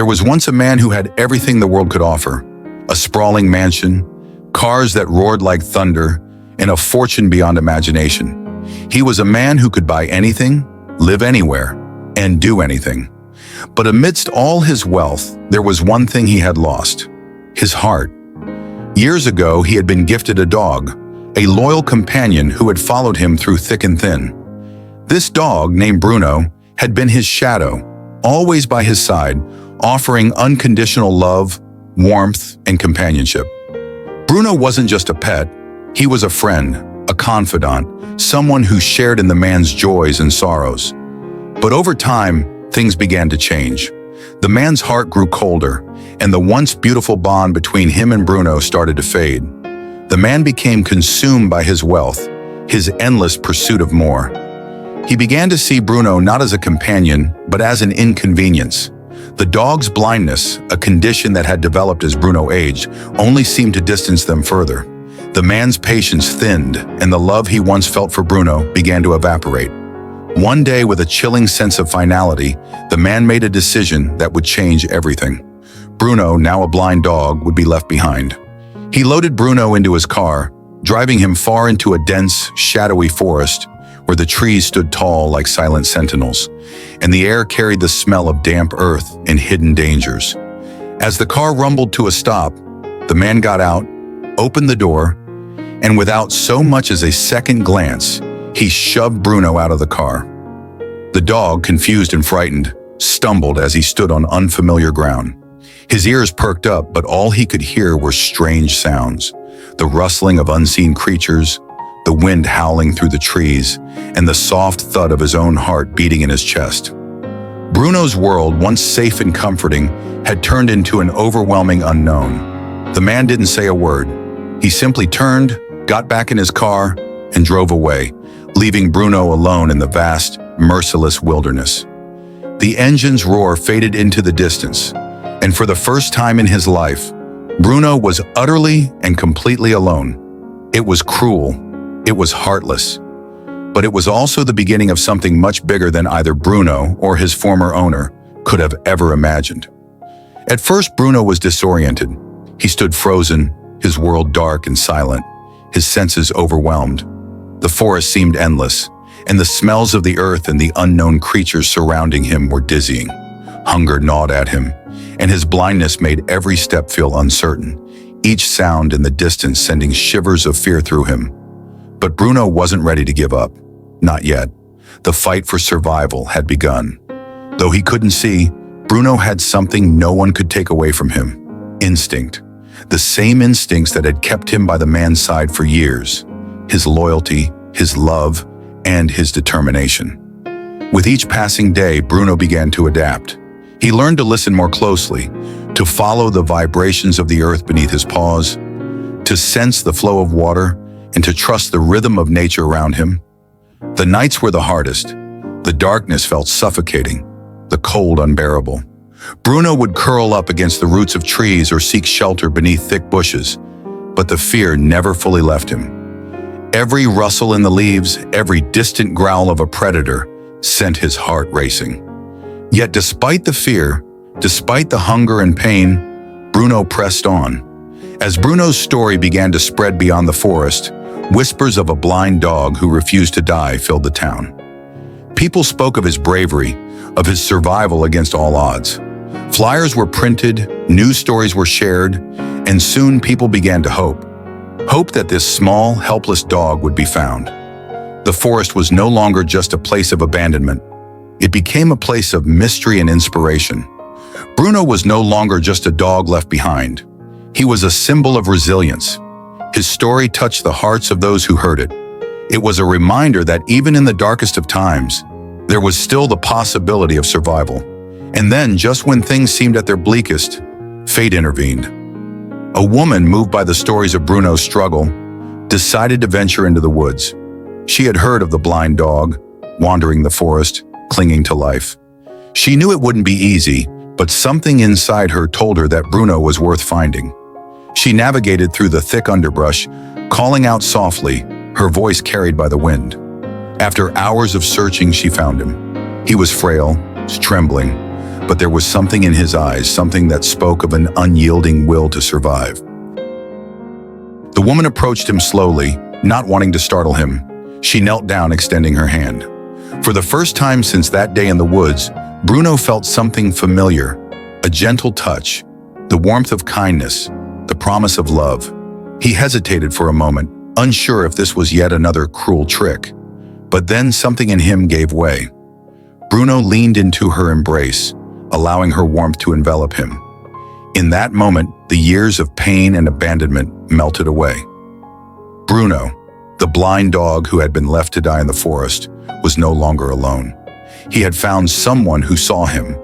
There was once a man who had everything the world could offer: a sprawling mansion, cars that roared like thunder, and a fortune beyond imagination. He was a man who could buy anything, live anywhere, and do anything. But amidst all his wealth, there was one thing he had lost: his heart. Years ago, he had been gifted a dog, a loyal companion who had followed him through thick and thin. This dog, named Bruno, had been his shadow, always by his side, offering unconditional love, warmth, and companionship. Bruno wasn't just a pet, he was a friend, a confidant, someone who shared in the man's joys and sorrows. But over time, things began to change. The man's heart grew colder, and the once beautiful bond between him and Bruno started to fade. The man became consumed by his wealth, his endless pursuit of more. He began to see Bruno not as a companion, but as an inconvenience. The dog's blindness, a condition that had developed as Bruno aged, only seemed to distance them further. The man's patience thinned, and the love he once felt for Bruno began to evaporate. One day, with a chilling sense of finality, the man made a decision that would change everything. Bruno, now a blind dog, would be left behind. He loaded Bruno into his car, driving him far into a dense, shadowy forest where the trees stood tall like silent sentinels, and the air carried the smell of damp earth and hidden dangers. As the car rumbled to a stop, the man got out, opened the door, and without so much as a second glance, he shoved Bruno out of the car. The dog, confused and frightened, stumbled as he stood on unfamiliar ground. His ears perked up, but all he could hear were strange sounds: the rustling of unseen creatures, the wind howling through the trees, and the soft thud of his own heart beating in his chest. Bruno's world, once safe and comforting, had turned into an overwhelming unknown. The man didn't say a word. He simply turned, got back in his car, and drove away, leaving Bruno alone in the vast, merciless wilderness. The engine's roar faded into the distance, and for the first time in his life, Bruno was utterly and completely alone. It was cruel. It was heartless. But it was also the beginning of something much bigger than either Bruno or his former owner could have ever imagined. At first, Bruno was disoriented. He stood frozen, his world dark and silent, his senses overwhelmed. The forest seemed endless, and the smells of the earth and the unknown creatures surrounding him were dizzying. Hunger gnawed at him, and his blindness made every step feel uncertain, each sound in the distance sending shivers of fear through him. But Bruno wasn't ready to give up. Not yet. The fight for survival had begun. Though he couldn't see, Bruno had something no one could take away from him: instinct. The same instincts that had kept him by the man's side for years. His loyalty, his love, and his determination. With each passing day, Bruno began to adapt. He learned to listen more closely, to follow the vibrations of the earth beneath his paws, to sense the flow of water, and to trust the rhythm of nature around him. The nights were the hardest. The darkness felt suffocating, the cold unbearable. Bruno would curl up against the roots of trees or seek shelter beneath thick bushes, but the fear never fully left him. Every rustle in the leaves, every distant growl of a predator sent his heart racing. Yet despite the fear, despite the hunger and pain, Bruno pressed on. As Bruno's story began to spread beyond the forest, whispers of a blind dog who refused to die filled the town. People spoke of his bravery, of his survival against all odds. Flyers were printed, news stories were shared, and soon people began to hope. Hope that this small, helpless dog would be found. The forest was no longer just a place of abandonment. It became a place of mystery and inspiration. Bruno was no longer just a dog left behind. He was a symbol of resilience. His story touched the hearts of those who heard it. It was a reminder that even in the darkest of times, there was still the possibility of survival. And then, just when things seemed at their bleakest, fate intervened. A woman, moved by the stories of Bruno's struggle, decided to venture into the woods. She had heard of the blind dog, wandering the forest, clinging to life. She knew it wouldn't be easy, but something inside her told her that Bruno was worth finding. She navigated through the thick underbrush, calling out softly, her voice carried by the wind. After hours of searching, she found him. He was frail, trembling, but there was something in his eyes, something that spoke of an unyielding will to survive. The woman approached him slowly, not wanting to startle him. She knelt down, extending her hand. For the first time since that day in the woods, Bruno felt something familiar, a gentle touch, the warmth of kindness, the promise of love. He hesitated for a moment, unsure if this was yet another cruel trick. But then something in him gave way. Bruno leaned into her embrace, allowing her warmth to envelop him. In that moment, the years of pain and abandonment melted away. Bruno, the blind dog who had been left to die in the forest, was no longer alone. He had found someone who saw him,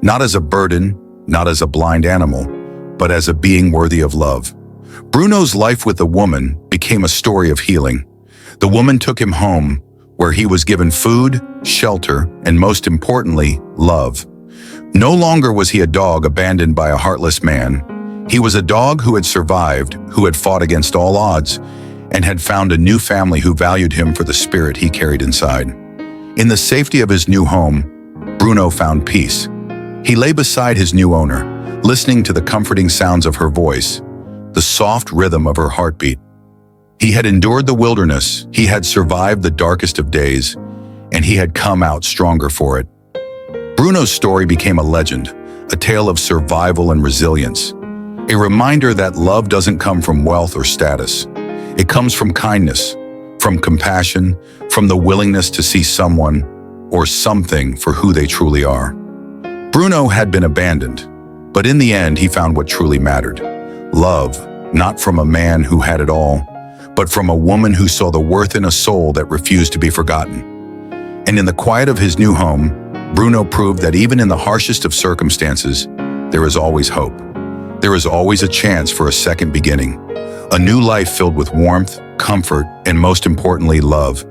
not as a burden, not as a blind animal, but as a being worthy of love. Bruno's life with the woman became a story of healing. The woman took him home, where he was given food, shelter, and most importantly, love. No longer was he a dog abandoned by a heartless man. He was a dog who had survived, who had fought against all odds, and had found a new family who valued him for the spirit he carried inside. In the safety of his new home, Bruno found peace. He lay beside his new owner, listening to the comforting sounds of her voice, the soft rhythm of her heartbeat. He had endured the wilderness, he had survived the darkest of days, and he had come out stronger for it. Bruno's story became a legend, a tale of survival and resilience, a reminder that love doesn't come from wealth or status. It comes from kindness, from compassion, from the willingness to see someone or something for who they truly are. Bruno had been abandoned, but in the end he found what truly mattered. Love, not from a man who had it all, but from a woman who saw the worth in a soul that refused to be forgotten. And in the quiet of his new home, Bruno proved that even in the harshest of circumstances, there is always hope. There is always a chance for a second beginning, a new life filled with warmth, comfort, and most importantly, love.